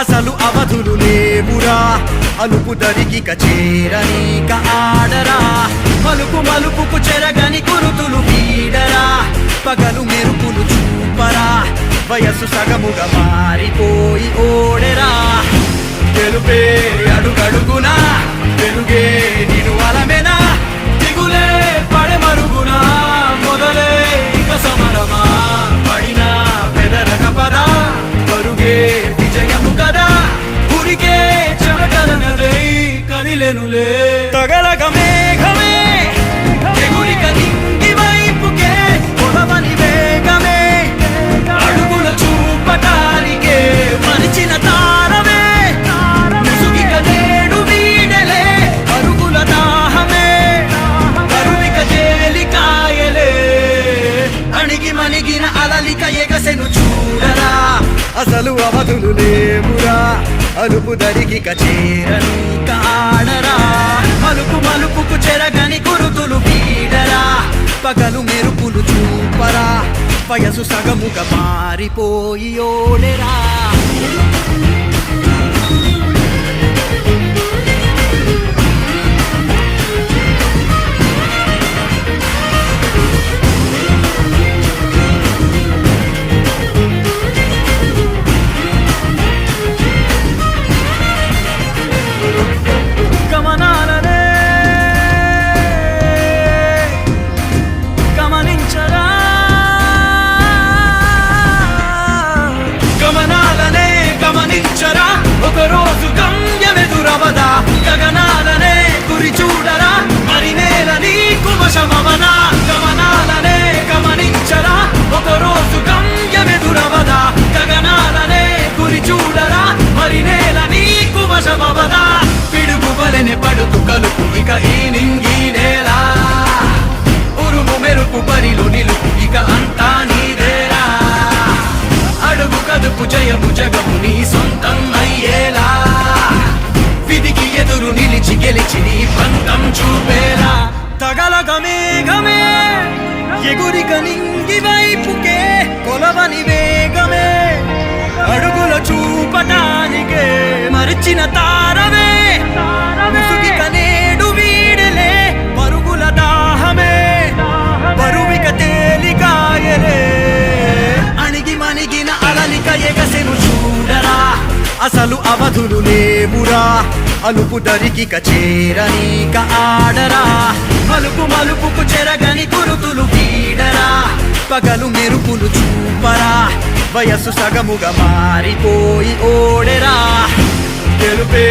అసలు అవధులు లేవురా అలుపు దరికి చేరనీక ఆడరా మలుపు మలుపుకు చెరగని కురుతులు వీడరా పగలు మెరుపులు చూపరా వయస్సు సగముగా మారిపోయి ఓడెరా తెలుపే అడుగడుగునా వెలుగే నిను అలమెనా దిగులే పడే మరుగునా మొదలే ఇక సమరమా పడినా పెదరక పదా పరుగే విజయము కదా ఉరికే చెమటలనదే కదిలెనులే తగలగ మేఘమే ఎగురిక నింగి వైపుకే కొలవని వేగమే అడుగుల చూపటానికే మరిచిన తారమే ముసుగిక నేడు వీడలే అరుగుల దాహమే కరువిక తేలికాయలే అణిగి మణిగిన అలలిక ఎగసెను చూడరా అసలు అవధులు లేవురా అలుపు దరికి చేరనీక ఆడరా మలుపు మలుపుకు చెరగని గురుతులు వీడరా పగలు మెరుపులు చూపరా వయసు సగముగా మారిపోయి ఓడెరా ఒకరోజు గమ్యమెదురవదా గగనాలనే గురి చూడరా మరి నేల నీకు వశమవనా గమనాలనే గమనించరా ఒకరోజు గమ్యమెదురవదా గగనాలనే గురి చూడరా మరి నేల నీకు వశమవదా పిడుగు వలెనే పడుతు కలుపు ఇక ఈ నింగి నేల ఉరుము మెరుపు పరిలు నిలుపు ఇక అంతా నీదేరా అడుగు కదుపు జయము జగము నీ సొంతం అయ్యేలా విధికి ఎదురు నిలిచి గెలిచి నీ పంతం చూపేలా తగలగ మేఘమే ఎగురిక నింగి వైపుకే కొలవని వేగమే అడుగుల చూపటానికే మరిచిన తారమే ముసుగిక నేడు వీడలే పరుగుల దాహమే బరువిక తేలికాయలే అణిగి మణిగిన అలలిక ఎగసెను చూడరా అసలు అవధులు లేవురా అలుపు దరికి చేరనీక ఆడరా మలుపు మలుపుకు చెరగని గురుతులు వీడరా పగలు మెరుపులు చూపరా వయస్సు సగముగా మారిపోయి ఓడెరా తెలుపే